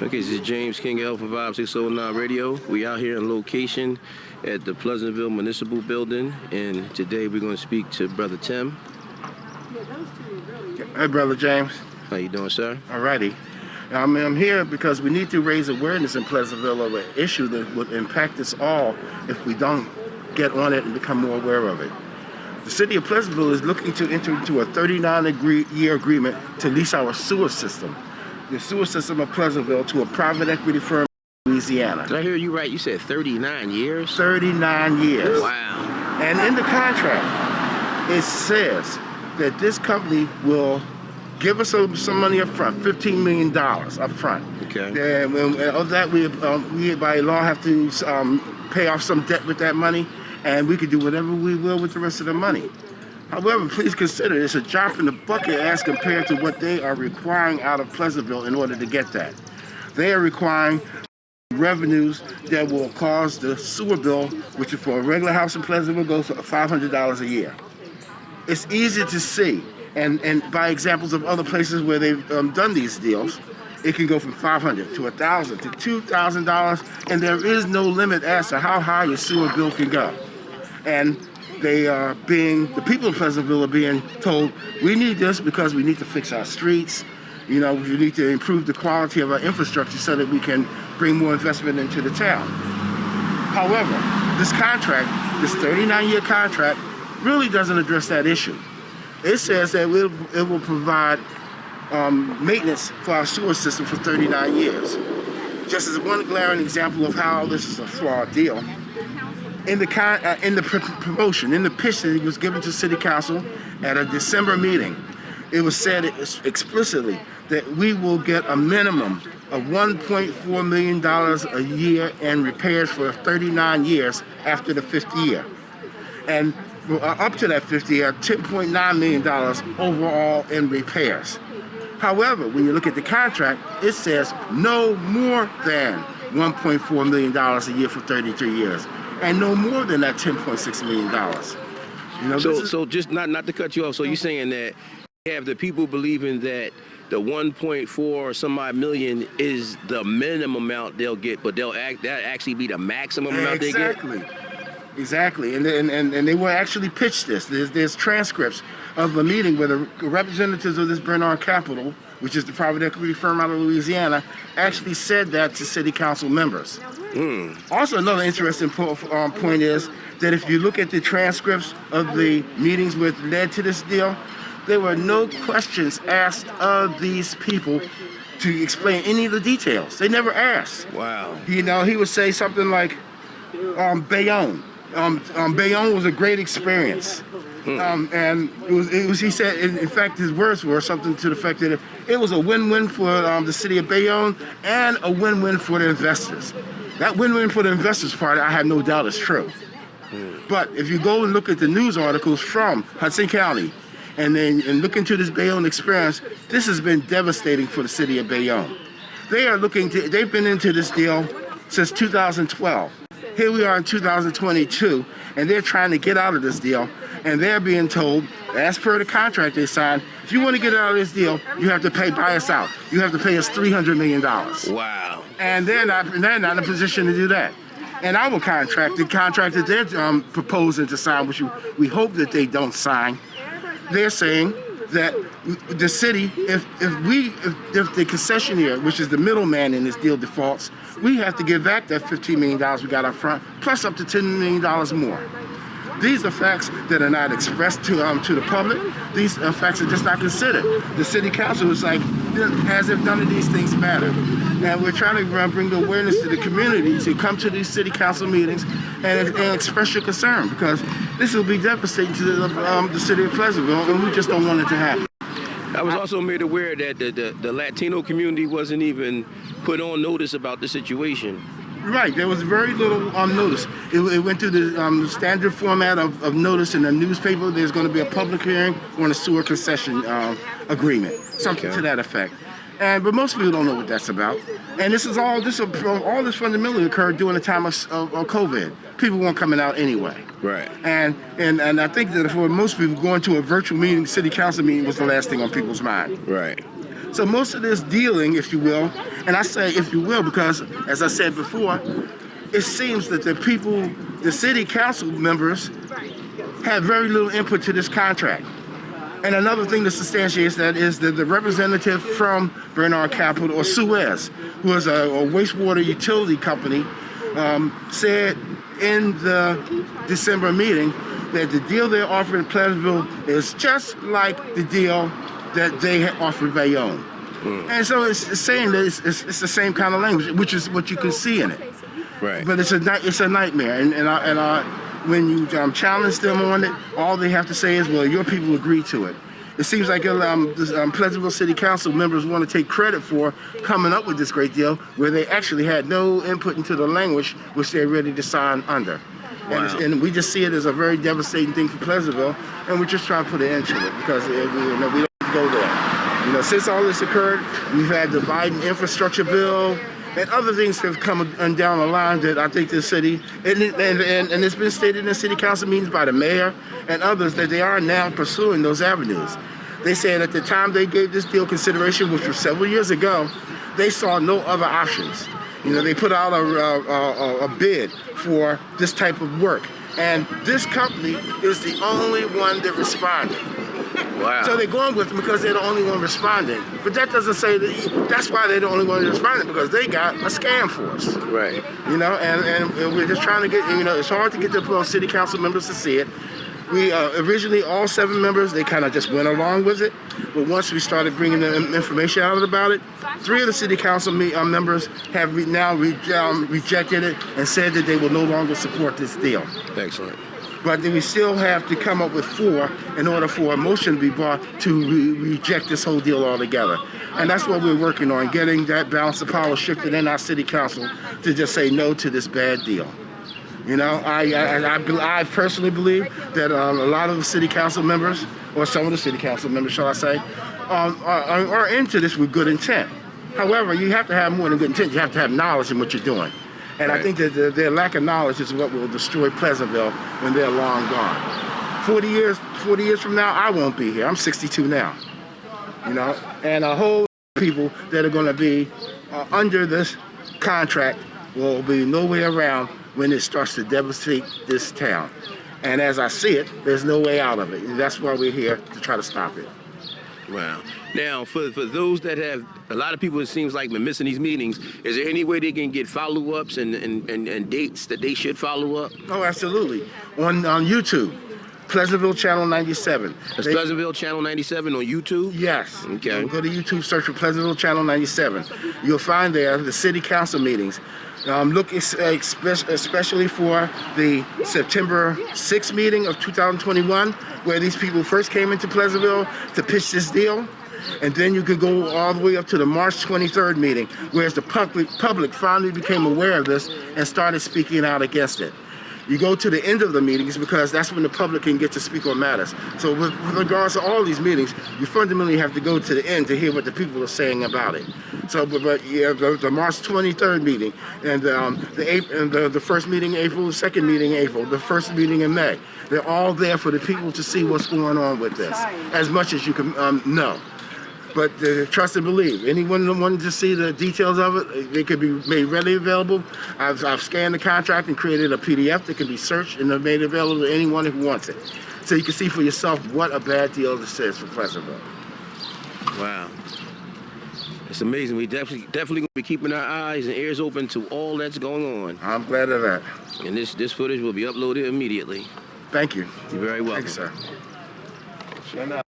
Okay, this is James King, Alpha 5609 Radio. We out here in location at the Pleasantville Municipal Building, and today we're going to speak to Brother Tim. Hey, Brother James. How you doing, sir? Alrighty. I'm here because we need to raise awareness in Pleasantville of an issue that would impact us all if we don't get on it and become more aware of it. The city of Pleasantville is looking to enter into a 39-year agreement to lease our sewer system, the sewer system of Pleasantville, to a private equity firm in Louisiana. Did I hear you right? You said 39 years? 39 years. Wow. And in the contract, it says that this company will give us some money up front, $15 million up front. Okay. And of that, we by law have to pay off some debt with that money, and we can do whatever we will with the rest of the money. However, please consider it's a drop in the bucket as compared to what they are requiring out of Pleasantville in order to get that. They are requiring revenues that will cause the sewer bill, which is for a regular house in Pleasantville, goes to $500 a year. It's easy to see, and by examples of other places where they've done these deals, it can go from $500 to $1,000 to $2,000, and there is no limit as to how high your sewer bill can go. And the people of Pleasantville are being told, we need this because we need to fix our streets, we need to improve the quality of our infrastructure so that we can bring more investment into the town. However, this contract, this 39-year contract, really doesn't address that issue. It says that it will provide maintenance for our sewer system for 39 years. Just as one glaring example of how this is a flawed deal, in the promotion, in the pitch that it was given to City Council at a December meeting, it was said explicitly that we will get a minimum of $1.4 million a year in repairs for 39 years after the 5th year. And up to that 5th year, $10.9 million overall in repairs. However, when you look at the contract, it says no more than $1.4 million a year for 33 years. And no more than that $10.6 million. So just not to cut you off, so you're saying that you have the people believing that the 1.4 or some odd million is the minimum amount they'll get, but that actually be the maximum amount they get? Exactly, and they will actually pitch this. There's transcripts of a meeting where the representatives of this Bernard Capital, which is the private equity firm out of Louisiana, actually said that to city council members. Also, another interesting point is that if you look at the transcripts of the meetings which led to this deal, there were no questions asked of these people to explain any of the details. They never asked. Wow. He would say something like, Bayonne. Bayonne was a great experience. And it was, he said, in fact, his words were something to the effect that it was a win-win for the city of Bayonne and a win-win for the investors. That win-win for the investors part, I have no doubt is true. But if you go and look at the news articles from Hudson County and look into this Bayonne experience, this has been devastating for the city of Bayonne. They've been into this deal since 2012. Here we are in 2022, and they're trying to get out of this deal, and they're being told, as per the contract they signed, if you want to get out of this deal, you have to buy us out. You have to pay us $300 million. Wow. And they're not in a position to do that. And our contract, the contract that they're proposing to sign, which we hope that they don't sign, they're saying that the city, if the concessionaire, which is the middleman in this deal, defaults, we have to give back that $15 million we got up front, plus up to $10 million more. These are facts that are not expressed to the public. These facts are just not considered. The city council is like, as if none of these things matter. And we're trying to bring the awareness to the community to come to these city council meetings and express your concern, because this will be devastating to the city of Pleasantville, and we just don't want it to happen. I was also made aware that the Latino community wasn't even put on notice about the situation. Right, there was very little notice. It went through the standard format of notice in the newspaper. There's going to be a public hearing on a sewer concession agreement, something to that effect. But most people don't know what that's about. And all this fundamentally occurred during the time of COVID. People weren't coming out anyway. Right. And I think that for most people, going to a virtual meeting, city council meeting was the last thing on people's mind. Right. So most of this dealing, if you will, and I say if you will because, as I said before, it seems that the people, the city council members, had very little input to this contract. And another thing that substantiates that is that the representative from Bernard Capital, or Suez, who is a wastewater utility company, said in the December meeting that the deal they're offering Pleasantville is just like the deal that they had offered Bayonne. And so it's saying that it's the same kind of language, which is what you can see in it. Right. But it's a nightmare. When you challenge them on it, all they have to say is, well, your people agree to it. It seems like Pleasantville City Council members want to take credit for coming up with this great deal where they actually had no input into the language which they're ready to sign under. Wow. And we just see it as a very devastating thing for Pleasantville, and we're just trying to put an end to it because we don't go there. Since all this occurred, we've had the Biden infrastructure bill, and other things have come down the line that I think the city, and it's been stated in the city council meetings by the mayor and others that they are now pursuing those avenues. They said at the time they gave this deal consideration, which was several years ago, they saw no other options. They put out a bid for this type of work, and this company is the only one that responded. Wow. So they're going with them because they're the only one responding. But that doesn't say that's why they're the only one responding, because they got a scam for us. Right. And we're just trying to get, it's hard to get the city council members to see it. We originally, all 7 members, they kind of just went along with it. But once we started bringing the information out about it, 3 of the city council members have now rejected it and said that they will no longer support this deal. Excellent. But then we still have to come up with 4 in order for a motion to be brought to reject this whole deal altogether. And that's what we're working on, getting that balance of power shifted in our city council to just say no to this bad deal. I personally believe that a lot of the city council members, or some of the city council members, shall I say, are into this with good intent. However, you have to have more than good intent. You have to have knowledge in what you're doing. And right. I think that their lack of knowledge is what will destroy Pleasantville when they're long gone. 40 years from now, I won't be here. I'm 62 now. And a whole lot of people that are going to be under this contract will be nowhere around when it starts to devastate this town. And as I see it, there's no way out of it. And that's why we're here, to try to stop it. Wow. Now, for those that have, a lot of people, it seems like, been missing these meetings, is there any way they can get follow-ups and dates that they should follow up? Oh, absolutely. On YouTube, Pleasantville Channel 97. That's Pleasantville Channel 97 on YouTube? Yes. Okay. Go to YouTube, search for Pleasantville Channel 97. You'll find there the city council meetings. Look especially for the September 6th meeting of 2021, where these people first came into Pleasantville to pitch this deal. And then you could go all the way up to the March 23rd meeting, where the public finally became aware of this and started speaking out against it. You go to the end of the meetings because that's when the public can get to speak on matters. So with regards to all these meetings, you fundamentally have to go to the end to hear what the people are saying about it. So, but yeah, the March 23rd meeting, and the first meeting in April, the second meeting in April, the first meeting in May, they're all there for the people to see what's going on with this, as much as you can know. But trust and believe. Anyone that wanted to see the details of it, they could be made readily available. I've scanned the contract and created a PDF that can be searched and made available to anyone who wants it. So you can see for yourself what a bad deal this is for Pleasantville. Wow. It's amazing. We definitely going to be keeping our eyes and ears open to all that's going on. I'm glad of that. And this footage will be uploaded immediately. Thank you. You're very welcome. Thank you, sir.